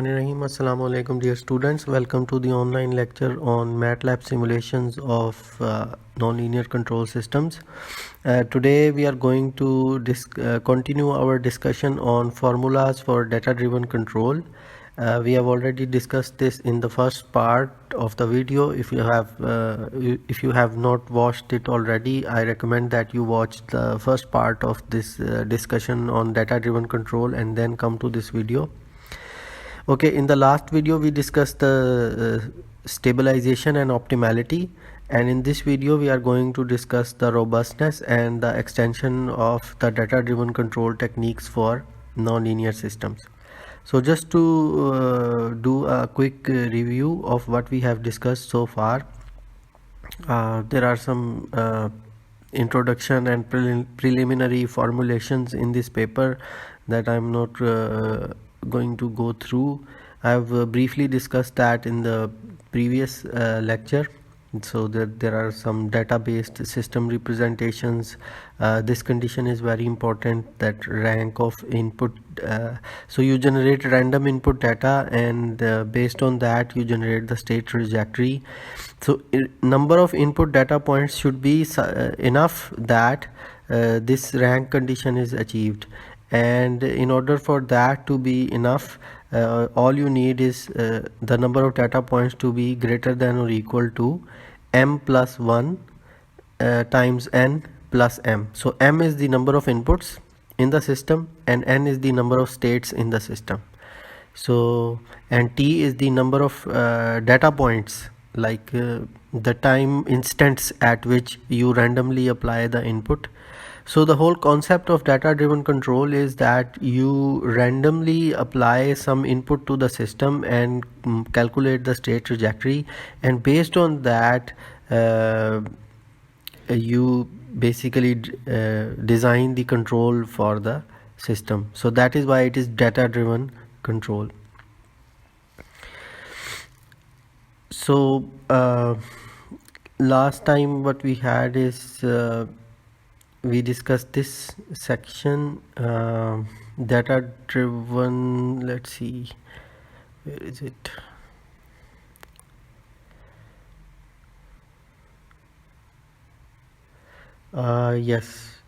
Bismillahirrahmanirrahim. Assalamu alaikum dear students. Welcome to the online lecture on MATLAB simulations of nonlinear control systems. Today we are going to continue our discussion on formulas for data-driven control. We have already discussed this in the first part of the video. If you have not watched it already, I recommend that you watch the first part of this discussion on data-driven control and then come to this video. Okay, in the last video we discussed the stabilization and optimality, and in this video we are going to discuss the robustness and the extension of the data-driven control techniques for nonlinear systems. So just to do a quick review of what we have discussed so far, there are some introduction and preliminary formulations in this paper that I'm not going to go through. I've briefly discussed that in the previous lecture. So there are some data-based system representations. This condition is very important, that rank of input. So you generate random input data, and based on that you generate the state trajectory. So number of input data points should be enough that this rank condition is achieved, and in order for that to be enough, all you need is the number of data points to be greater than or equal to m plus 1 times n plus m. So m is the number of inputs in the system and n is the number of states in the system. So and t is the number of data points, like the time instants at which you randomly apply the input. So the whole concept of data-driven control is that you randomly apply some input to the system and calculate the state trajectory, and based on that you basically design the control for the system. So that is why it is data-driven control. So last time what we had is we discussed this section, data driven. Let's see, where is it? Yes,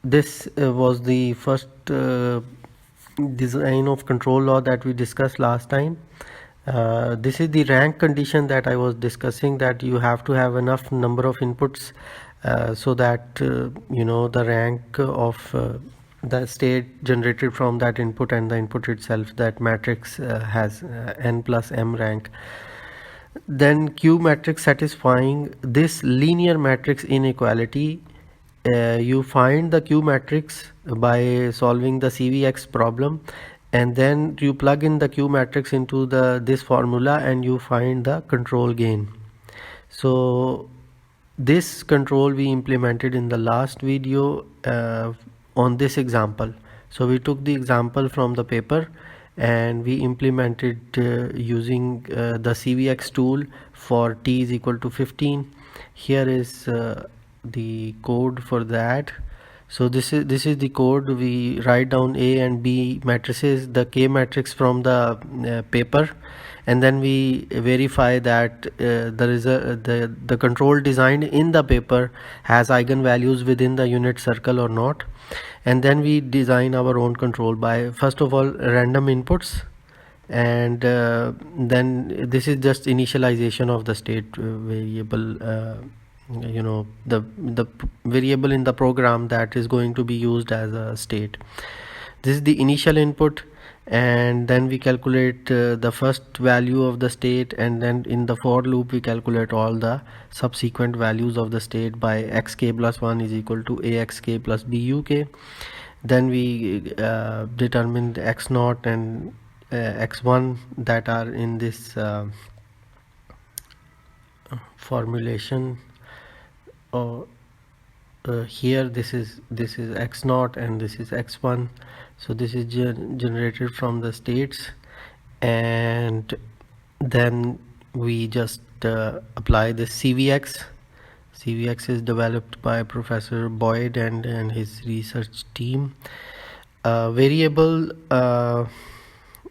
this was the first design of control law that we discussed last time. This is the rank condition that I was discussing, that you have to have enough number of inputs so that the rank of the state generated from that input and the input itself, that matrix has n plus m rank. Then Q matrix satisfying this linear matrix inequality. You find the Q matrix by solving the CVX problem, and then you plug in the Q matrix into this formula and you find the control gain. So this control we implemented in the last video on this example. So we took the example from the paper and we implemented using the CVX tool for t is equal to 15. Here is the code for that. So this is the code. We write down A and B matrices, the K matrix from the paper, and then we verify that the control designed in the paper has eigenvalues within the unit circle or not. And then we design our own control by, first of all, random inputs, and then this is just initialization of the state variable, the variable in the program that is going to be used as a state. This is the initial input, and then we calculate the first value of the state, and then in the for loop we calculate all the subsequent values of the state by xk plus 1 is equal to axk plus buk. Then we determine the x0 and x1 that are in this formulation. Here this is x0 and this is x1. So this is generated from the states, and then we just apply this CVX. CVX is developed by Professor Boyd and his research team. Variable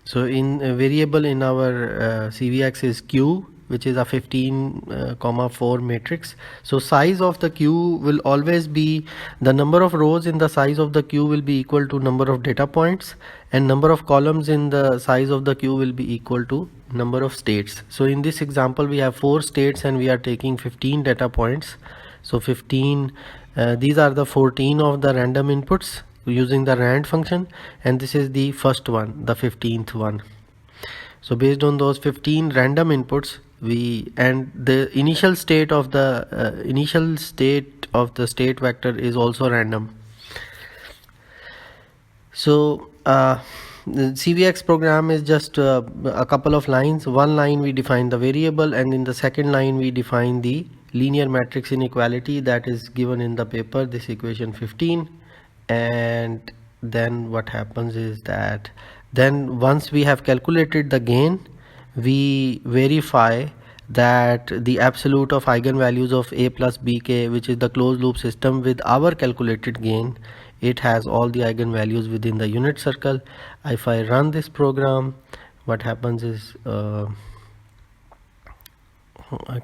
So in a variable in our CVX is q, which is a 15,4 matrix. So size of the q will always be, the number of rows in the size of the q will be equal to number of data points, and number of columns in the size of the q will be equal to number of states. So in this example we have 4 states and we are taking 15 data points. So 15, these are the 14 of the random inputs using the rand function, and this is the first one, the 15th one. So based on those 15 random inputs, and the initial state of the state vector is also random. So the CVX program is just a couple of lines. One line we define the variable, and in the second line we define the linear matrix inequality that is given in the paper, this equation 15. And then what happens is that then once we have calculated the gain, we verify that the absolute of eigenvalues of a plus bk, which is the closed loop system with our calculated gain, it has all the eigenvalues within the unit circle. If I run this program, what happens is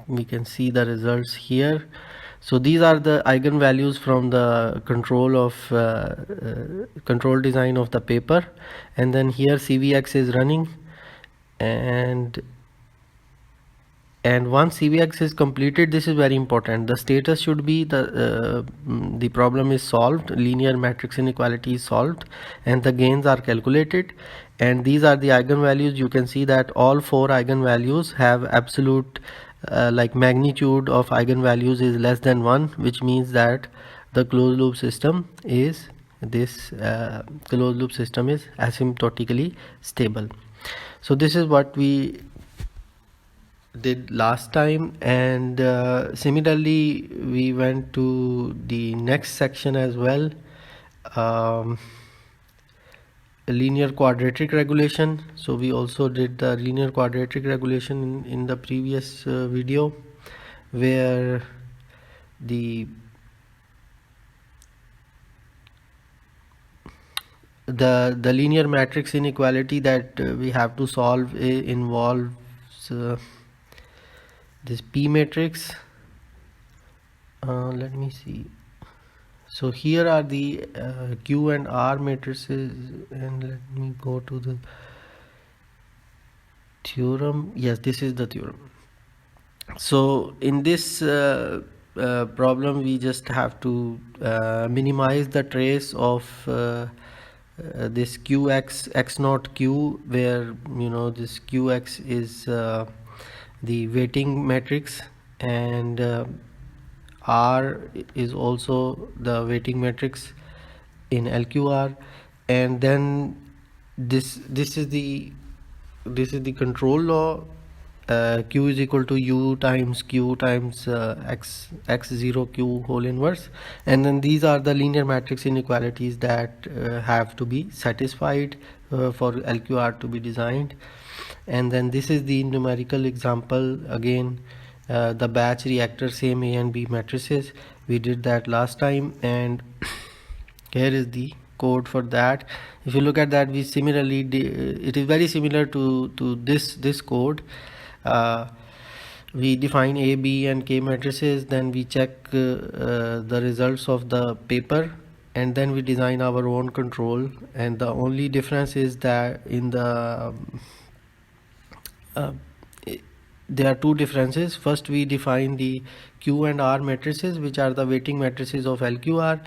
we can see the results here. So these are the eigenvalues from the control design of the paper, and then here CVX is running, and once CVX is completed, this is very important, the status should be the problem is solved, linear matrix inequality is solved, and the gains are calculated, and these are the eigenvalues. You can see that all 4 eigenvalues have absolute like magnitude of eigenvalues is less than 1, which means that the closed loop system is asymptotically stable. So this is what we did last time, and similarly we went to the next section as well, linear quadratic regulation. So we also did the linear quadratic regulation in the previous video, where the linear matrix inequality that we have to solve involves this P matrix. Let me see. So here are the Q and R matrices, and let me go to the theorem. Yes, this is the theorem. So in this problem, we just have to minimize the trace of this qx x naught q, where this qx is the weighting matrix, and R is also the weighting matrix in LQR, and then this is the control law. Q is equal to U times Q times x0 Q whole inverse, and then these are the linear matrix inequalities that have to be satisfied for LQR to be designed. And then this is the numerical example again, the batch reactor, same A and B matrices. We did that last time, and here is the code for that. If you look at that, we similarly it is very similar to this code. We define A, B and K matrices, then we check the results of the paper, and then we design our own control. And the only difference is that in the there are two differences. First, we define the Q and R matrices, which are the weighting matrices of LQR.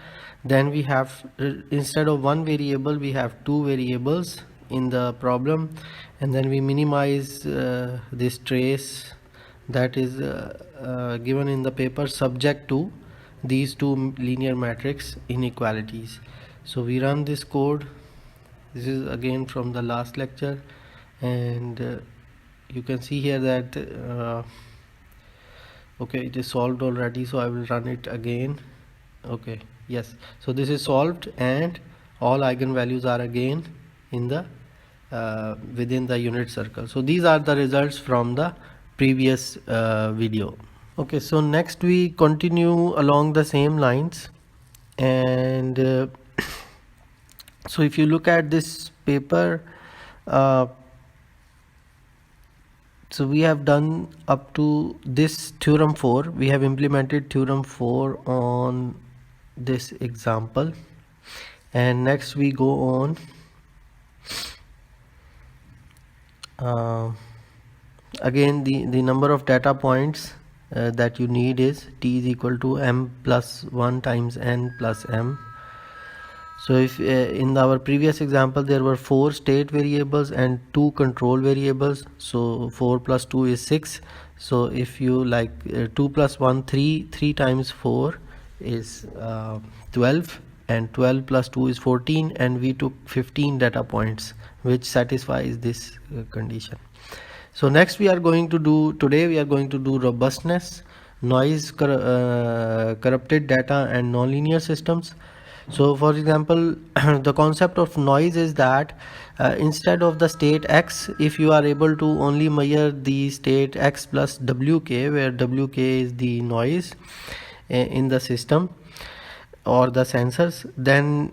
Then we have, instead of one variable, we have two variables in the problem, and then we minimize this trace that is given in the paper, subject to these two linear matrix inequalities. So we run this code. This is again from the last lecture, and you can see here that okay, it is solved already, so I will run it again. Okay, yes, so this is solved, and all eigenvalues are again in the within the unit circle. So these are the results from the previous video. Okay, so next we continue along the same lines, and so if you look at this paper, So we have done up to this theorem 4. We have implemented theorem 4 on this example, and next we go on again the number of data points that you need is t is equal to m plus 1 times n plus m. So if in our previous example there were 4 state variables and 2 control variables, so 4 plus 2 is 6. So if you like 2 plus 1 3 times 4 is 12, and 12 plus 2 is 14, and we took 15 data points which satisfies this condition. So next we are going to do robustness, noise, corrupted data, and nonlinear systems. So for example, the concept of noise is that instead of the state x, if you are able to only measure the state x plus wk, where wk is the noise in the system or the sensors, then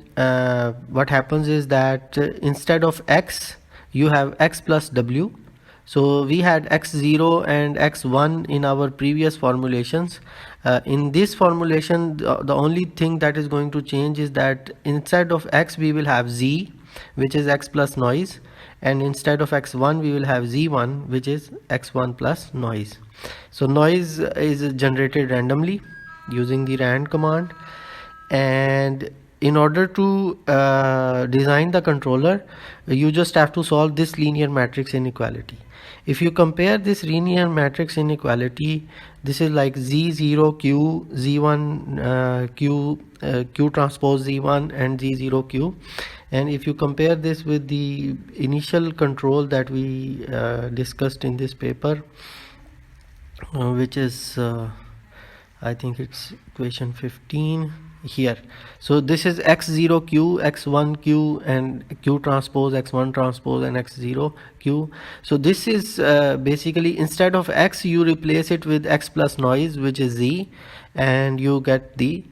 what happens is that instead of x you have x plus w. So we had x0 and x1 in our previous formulations. In this formulation, the only thing that is going to change is that instead of x we will have z, which is x plus noise, and instead of x1 we will have z1, which is x1 plus noise. So noise is generated randomly using the rand command, and in order to design the controller, you just have to solve this linear matrix inequality. If you compare this linear matrix inequality, this is like z0 q, z1 q, q transpose z1, and z0 q. And if you compare this with the initial control that we discussed in this paper, which is I think it's equation 15 here. So this is x0 q, x1 q, and q transpose, x1 transpose, and x0 q. So this is basically, instead of x you replace it with x plus noise, which is z, and you get the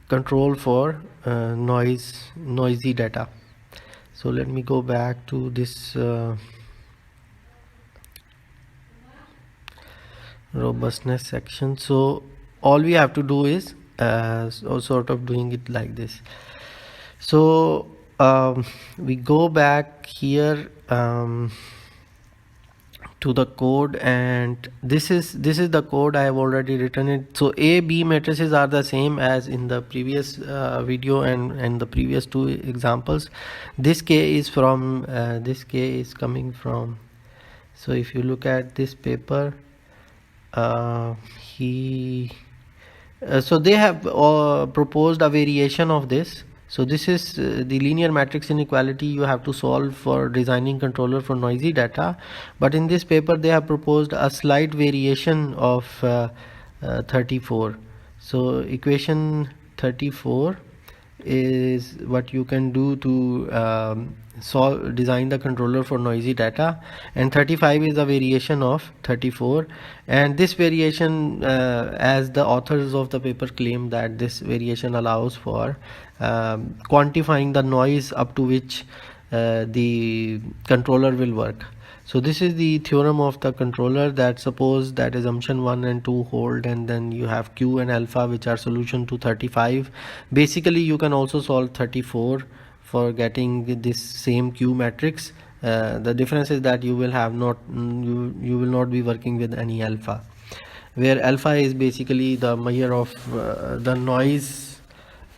control for noisy data. So let me go back to this robustness section. So all we have to do is sort of doing it like this. So we go back here to the code, and this is the code. I have already written it. So A, B matrices are the same as in the previous video and the previous two examples. This K is from this K is coming from, so if you look at this paper, so they have proposed a variation of this. So this is the linear matrix inequality you have to solve for designing controller for noisy data, but in this paper they have proposed a slight variation of 34. So equation 34 is what you can do to design the controller for noisy data, and 35 is a variation of 34. And this variation, as the authors of the paper claim, that this variation allows for quantifying the noise up to which the controller will work. So this is the theorem of the controller, that suppose that assumption 1 and 2 hold, and then you have q and alpha, which are solution to 35. Basically you can also solve 34 for getting this same q matrix. The difference is that you will have you will not be working with any alpha, where alpha is basically the measure of the noise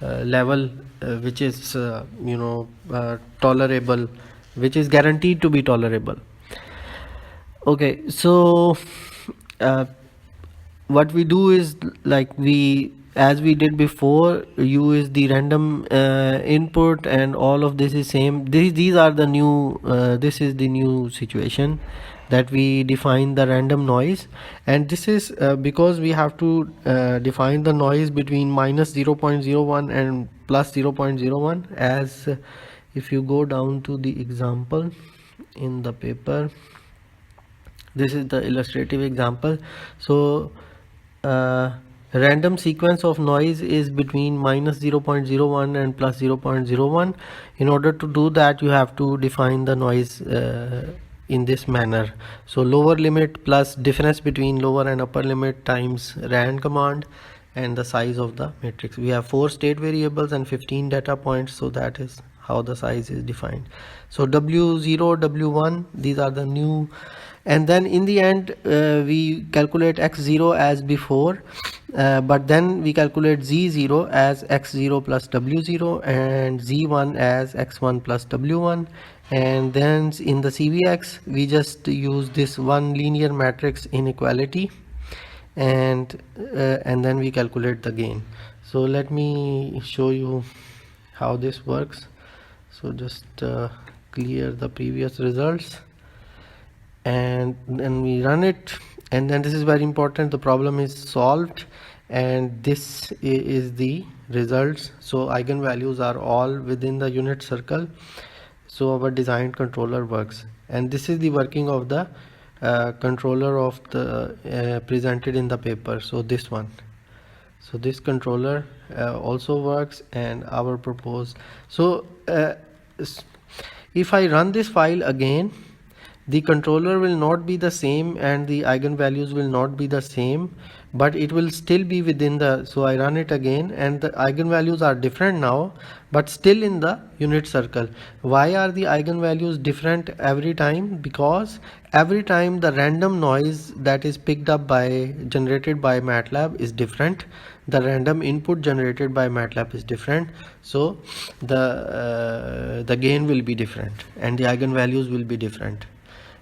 level, which is tolerable, which is guaranteed to be tolerable. Okay, so what we do is, like as we did before, use the random input, and all of this is same. These are the new this is the new situation, that we define the random noise, and this is because we have to define the noise between minus 0.01 and plus 0.01. As if you go down to the example in the paper, this is the illustrative example. So random sequence of noise is between minus 0.01 and plus 0.01. In order to do that, you have to define the noise in this manner. So lower limit plus difference between lower and upper limit times rand command and the size of the matrix. We have 4 state variables and 15 data points, so that is how the size is defined. So W0, W1, these are the new, and then in the end we calculate x0 as before, but then we calculate z0 as x0 plus w0 and z1 as x1 plus w1, and then in the CVX we just use this one linear matrix inequality, and then we calculate the gain. So let me show you how this works. So just clear the previous results and then we run it, and then this is very important, the problem is solved and this is the results. So eigenvalues are all within the unit circle, so our designed controller works, and this is the working of the controller of the presented in the paper. So this one, so this controller also works and our proposed. So if I run this file again, the controller will not be the same and the eigenvalues will not be the same, but it will still be within the, so I run it again and the eigenvalues are different now, but still in the unit circle. Why are the eigenvalues different every time? Because every time the random noise that is picked up by generated by MATLAB is different, the random input generated by MATLAB is different, so the gain will be different and the eigenvalues will be different.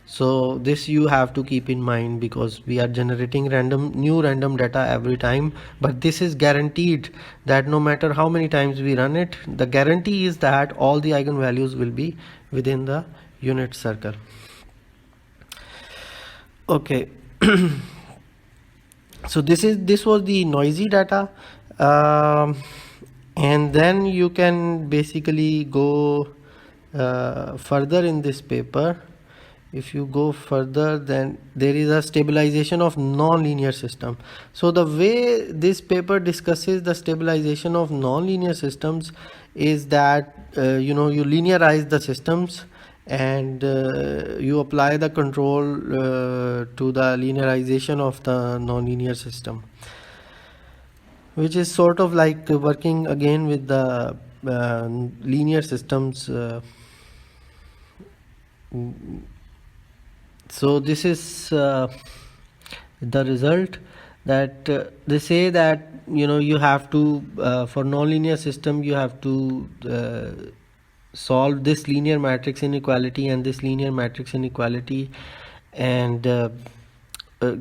So this you have to keep in mind, because we are generating new random data every time, but this is guaranteed that no matter how many times we run it, the guarantee is that all the eigenvalues will be within the unit circle. Okay. So this was the noisy data, and then you can basically go further in this paper. If you go further, then there is a stabilization of nonlinear system. So the way this paper discusses the stabilization of nonlinear systems is that you linearize the systems and you apply the control to the linearization of the nonlinear system, which is sort of like working again with the linear systems. So this is the result, that they say that you have to for nonlinear system you have to solve this linear matrix inequality and this linear matrix inequality, and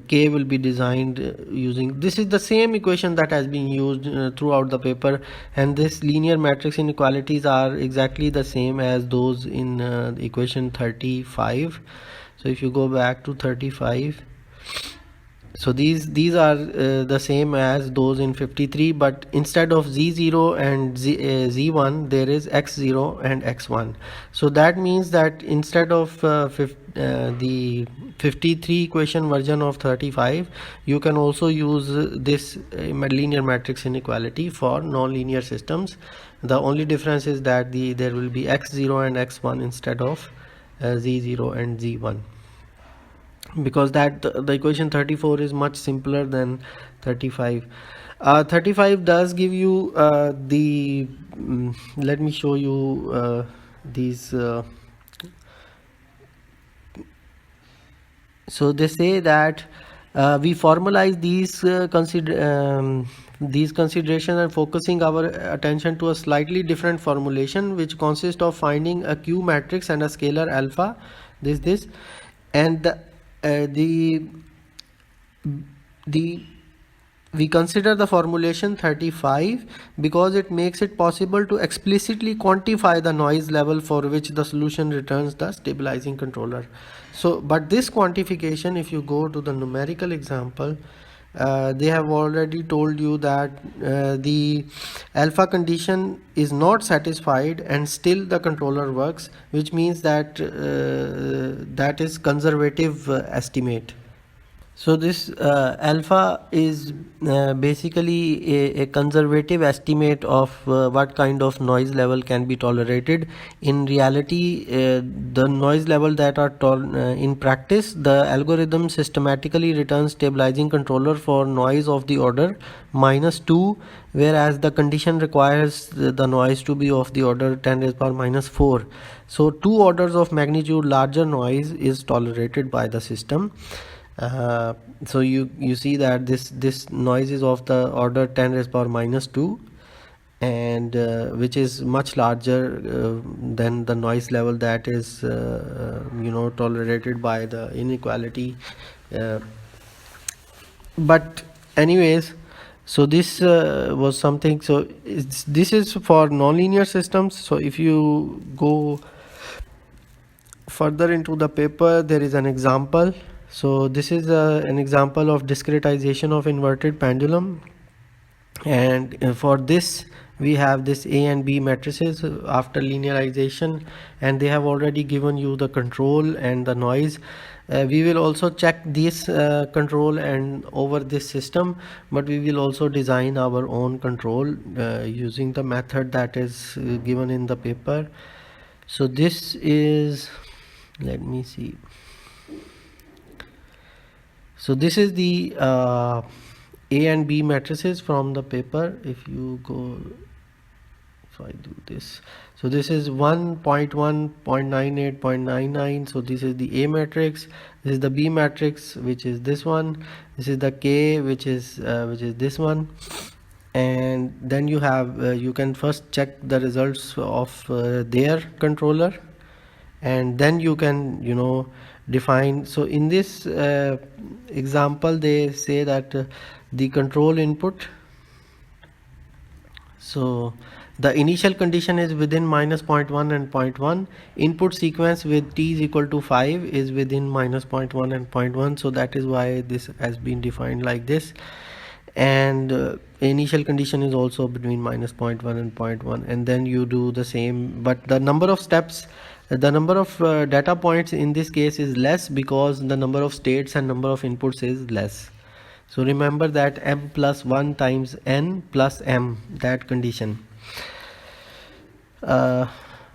K will be designed using, this is the same equation that has been used throughout the paper, and this linear matrix inequalities are exactly the same as those in equation 35. So if you go back to 35, so these are the same as those in 53, but instead of z0 and z1 there is x0 and x1. So that means that instead of the 53 equation version of 35, you can also use this linear matrix inequality for nonlinear systems. The only difference is that there will be x0 and x1 instead of z0 and z1, because that the equation 34 is much simpler than 35. 35 does give you the let me show you these. So they say that we formalize these considerations and focusing our attention to a slightly different formulation, which consists of finding a Q matrix and a scalar alpha, this and we consider the formulation 35 because it makes it possible to explicitly quantify the noise level for which the solution returns the stabilizing controller. So but this quantification, if you go to the numerical example, they have already told you that the alpha condition is not satisfied and still the controller works, which means that that is conservative estimate. So this alpha is basically a conservative estimate of what kind of noise level can be tolerated. In reality, the noise level that are in practice, the algorithm systematically returns stabilizing controller for noise of the order -2, whereas the condition requires the noise to be of the order 10 raised power -4. So 2 orders of magnitude larger noise is tolerated by the system. So you see that this noise is of the order 10 raised power -2, and which is much larger than the noise level that is tolerated by the inequality. But anyways, so this was something. So this is for nonlinear systems. So if you go further into the paper, there is an example. So this is an example of discretization of inverted pendulum, and for this we have this A and B matrices after linearization, and they have already given you the control and the noise. We will also check this control and over this system, but we will also design our own control using the method that is given in the paper. So this is, let me see. So this is the A and B matrices from the paper. If you go, if I do this, so this is 1.1, 0.98, 0.99. So this is the A matrix. This is the B matrix, which is this one. This is the K, which is this one. And then you have you can first check the results of their controller, and then you can define. So in this example, they say that the control input, so the initial condition is within -0.1 and 0.1. Input sequence with t is equal to 5 is within -0.1 and 0.1. So that is why this has been defined like this. And initial condition is also between -0.1 and 0.1, and then you do the same, but the number of steps, the number of data points in this case is less because the number of states and number of inputs is less. So remember that m plus 1 times n plus m, that condition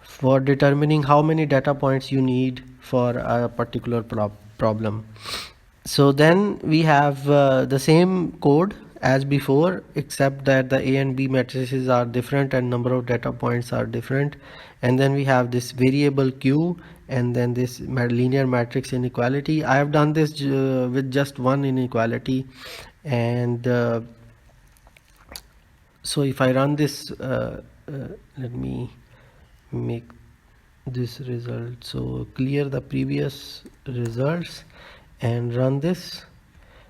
for determining how many data points you need for a particular problem. So then we have the same code as before, except that the A and B matrices are different and number of data points are different. And then we have this variable Q, and then this linear matrix inequality. I have done this with just one inequality, and so if I run this, let me make this result, so clear the previous results and run this.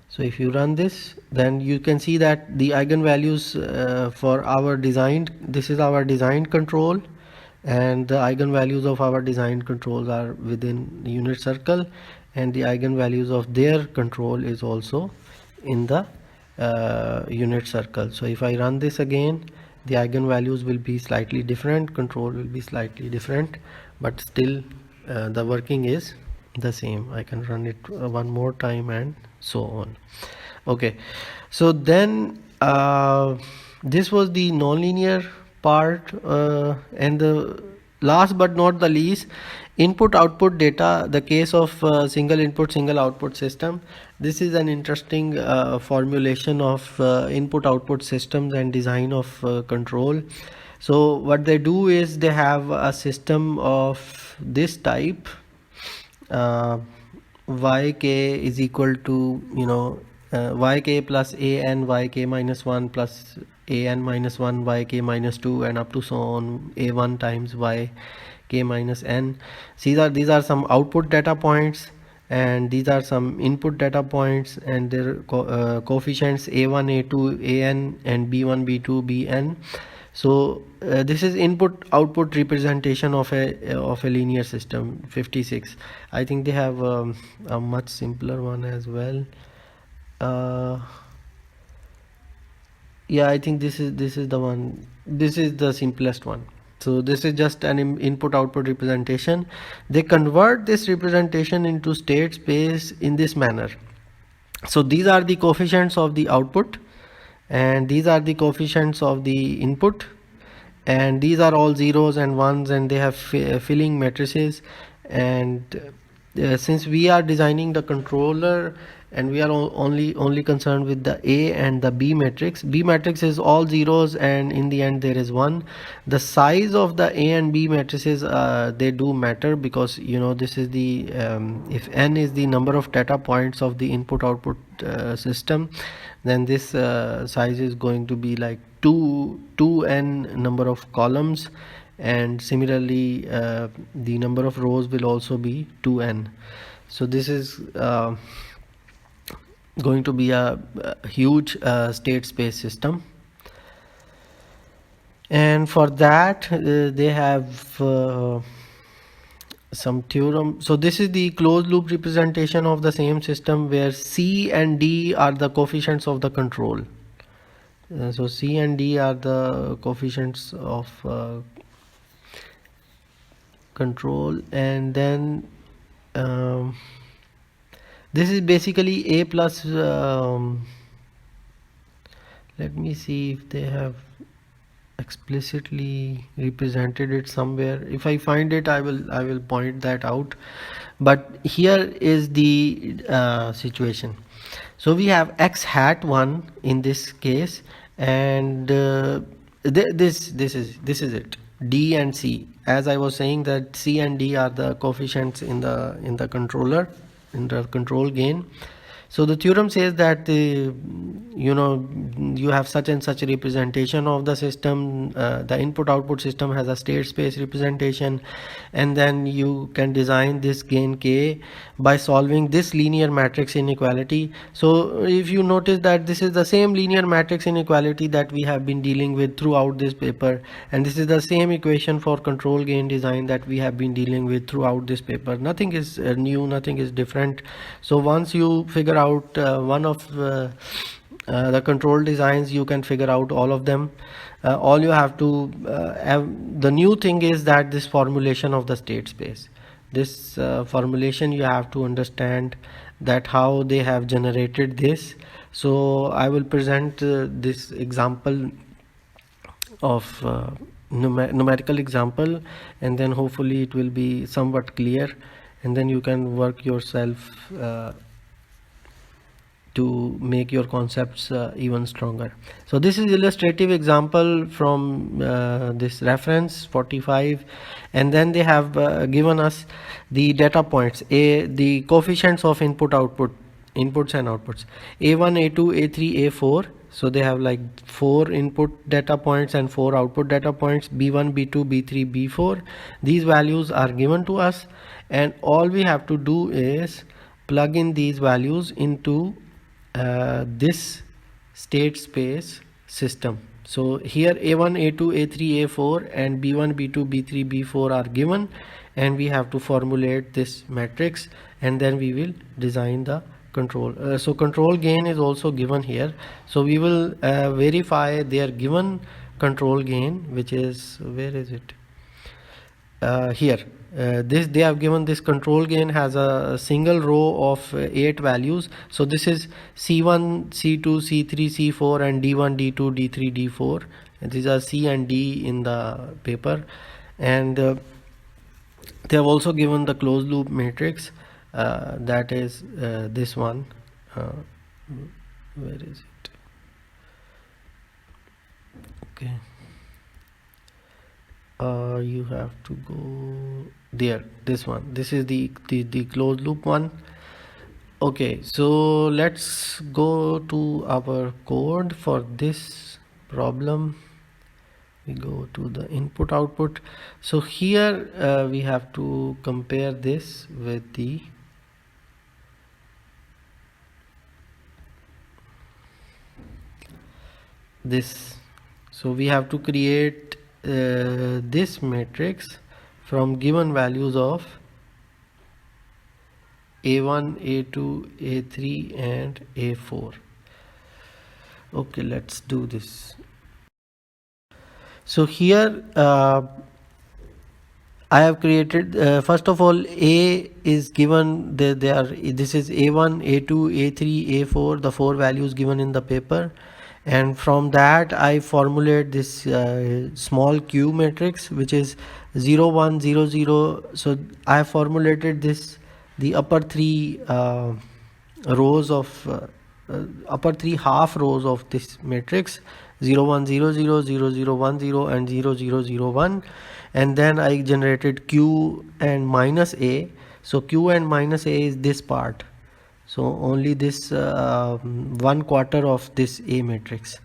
So if you run this, then you can see that the eigenvalues for our designed, this is our designed control, and the eigenvalues of our designed controls are within the unit circle, and the eigenvalues of their control is also in the unit circle. So if I run this again, the eigenvalues will be slightly different, control will be slightly different, but still the working is the same. I can run it one more time and so on. Okay, so then this was the nonlinear part, and the last but not the least, input output data, the case of single input single output system. This is an interesting formulation of input output systems and design of control. So what they do is they have a system of this type, yk is equal to yk plus an yk minus 1 plus an minus 1 yk minus 2 and up to so on a1 times yk minus n. These are some output data points, and these are some input data points, and their coefficients a1 a2 an and b1 b2 bn. So this is input output representation of a linear system 56. I think they have a much simpler one as well. Yeah, I think this is the one, this is the simplest one. So this is just an input output representation. They convert this representation into state space in this manner. So these are the coefficients of the output, and these are the coefficients of the input, and these are all zeros and ones, and they have filling matrices. And since we are designing the controller and we are only concerned with the A and the B matrix is all zeros, and in the end there is one. The size of the A and B matrices, they do matter, because you know this is the if n is the number of data points of the input output system, then this size is going to be like 2n number of columns, and similarly the number of rows will also be 2n. So this is going to be a huge state space system, and for that they have some theorem. So this is the closed loop representation of the same system, where C and D are the coefficients of the control. So C and D are the coefficients of control, and then this is basically A plus let me see if they have explicitly represented it somewhere. If I find it, I will point that out. But here is the situation. So we have x hat 1 in this case, and this is it, D and C. As I was saying, that C and D are the coefficients in the controller, in the control gain. So the theorem says that you know, you have such and such a representation of the system. The input output system has a state space representation, and then you can design this gain K by solving this linear matrix inequality. So if you notice that this is the same linear matrix inequality that we have been dealing with throughout this paper, and this is the same equation for control gain design that we have been dealing with throughout this paper. Nothing is new, nothing is different. So once you figure out one of the control designs, you can figure out all of them. All you have to the new thing is that this formulation of the state space, this formulation, you have to understand that how they have generated this. So I will present this example of numerical example, and then hopefully it will be somewhat clear, and then you can work yourself to make your concepts even stronger. So this is illustrative example from this reference 45, and then they have given us the data points, the coefficients of inputs and outputs, A1, A2, A3, A4. So they have like 4 input data points and 4 output data points, B1, B2, B3, B4. These values are given to us, and all we have to do is plug in these values into this state space system. So here A1, A2, A3, A4 and B1, B2, B3, B4 are given, and we have to formulate this matrix, and then we will design the control. So control gain is also given here. So we will verify their given control gain, which is, where is it? Here. This they have given this control gain has a single row of 8 values. So this is C1, C2, C3, C4 and D1, D2, D3, D4. And these are C and D in the paper, and they have also given the closed loop matrix, that is this one. Where is it? Okay. You have to go there, this one. This is the closed loop one. Okay, so let's go to our code for this problem. We go to the input output. So here we have to compare this with this. So we have to create this matrix from given values of A1, A2, A3 and A4. Okay, let's do this. So here I have created, first of all, A is given, this is A1, A2, A3, A4, the 4 values given in the paper, and from that I formulate this small Q matrix, which is 0, 1, 0, 0. So I have formulated this, the upper three rows of upper three half rows of this matrix, 0, 1, 0, 0, 0, 0, 1, 0 and 0, 0, 0, 1, and then I generated Q and minus A. So Q and minus A is this part, so only this 1/4 of this A matrix.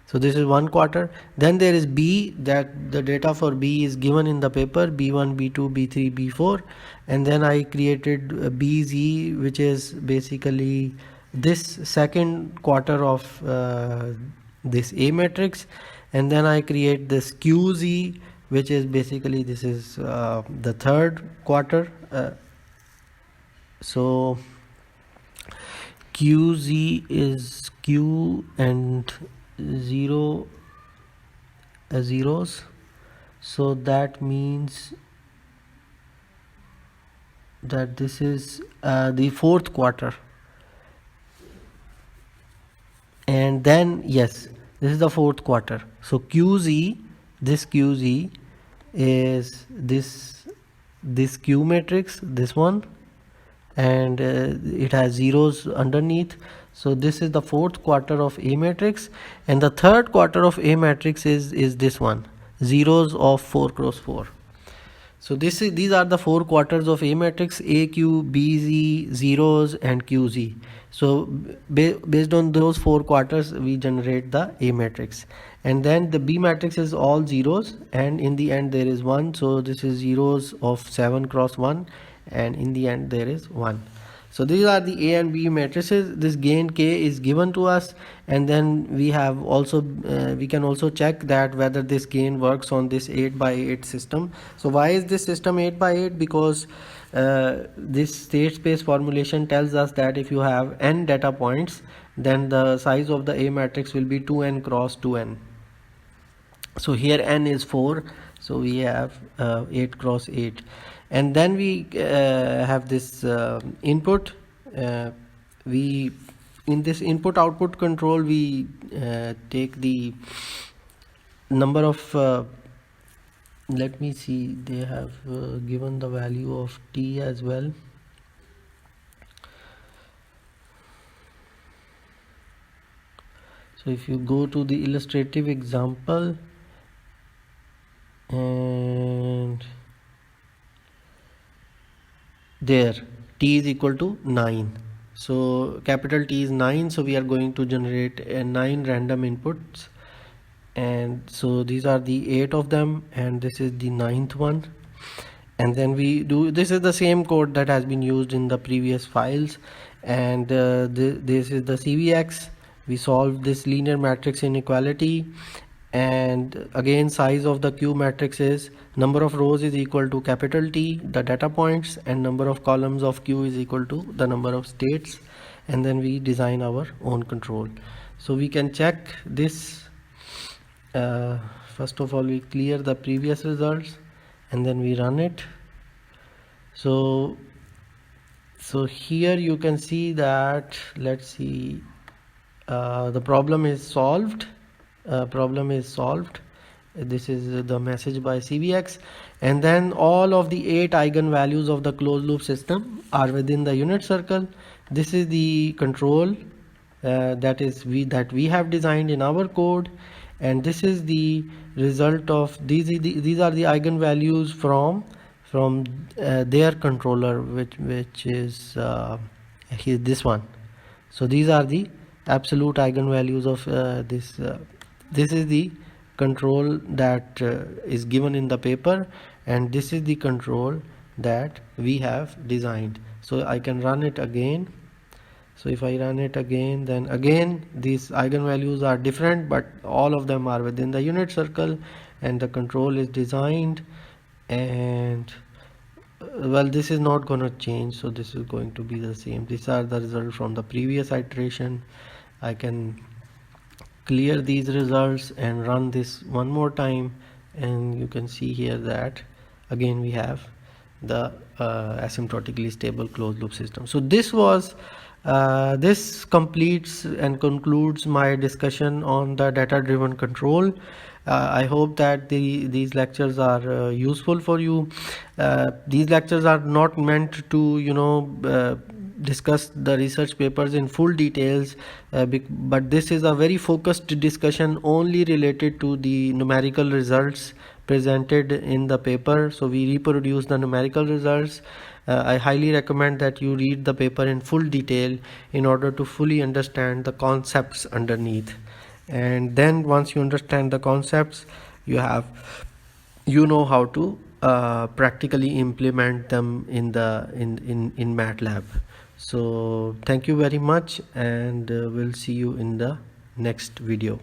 So this is 1/4. Then there is B, that the data for B is given in the paper, B1, B2, B3, B4, and then I created BZ, which is basically this second quarter of this A matrix, and then I create this QZ, which is basically, this is the third quarter. So QZ is Q and 0 zeros, so that means that this is the fourth quarter. And then yes, this is the fourth quarter. So QZ, this QZ is this Q matrix, this one, and it has zeros underneath. So this is the fourth quarter of A matrix, and the third quarter of A matrix is this one, zeros of 4 cross 4. So these are the 4 quarters of A matrix: AQ, BZ, zeros and QZ. So based on those 4 quarters we generate the A matrix, and then the B matrix is all zeros, and in the end there is 1. So this is zeros of 7 cross 1, and in the end there is 1. So these are the A and B matrices. This gain K is given to us, and then we have also we can also check that whether this gain works on this 8x8 system. So why is this system 8x8? Because this state space formulation tells us that if you have n data points, then the size of the A matrix will be 2n cross 2n. So here n is 4, so we have 8 cross 8. And then we have this input. We in this input output control, we take the number of let me see, they have given the value of t as well. So if you go to the illustrative example, and there t is equal to 9, so capital T is 9, so we are going to generate 9 random inputs, and so these are the 8 of them, and this is the 9th one. And then we do, this is the same code that has been used in the previous files, and this is the CVX. We solve this linear matrix inequality, and again size of the Q matrix is number of rows is equal to capital T, the data points, and number of columns of Q is equal to the number of states, and then we design our own control. So we can check this. First of all, we clear the previous results, and then we run it. So here you can see that, let's see, the problem is solved. This is the message by CVX, and then all of the 8 eigenvalues of the closed loop system are within the unit circle. This is the control that we have designed in our code, and this is the result of these are the eigenvalues from their controller, which is this one. So these are the absolute eigenvalues of this is the control that is given in the paper, and this is the control that we have designed. So I can run it again. So if I run it again, then again these eigenvalues are different, but all of them are within the unit circle, and the control is designed, and well, this is not going to change, so this is going to be the same. These are the results from the previous iteration. I can clear these results and run this one more time, and you can see here that again we have the asymptotically stable closed loop system. So this completes and concludes my discussion on the data driven control. I hope that these lectures are useful for you. These lectures are not meant to discuss the research papers in full details, but this is a very focused discussion only related to the numerical results presented in the paper. So we reproduce the numerical results. I highly recommend that you read the paper in full detail in order to fully understand the concepts underneath. And then once you understand the concepts, you know how to practically implement them in MATLAB. So thank you very much, and we'll see you in the next video.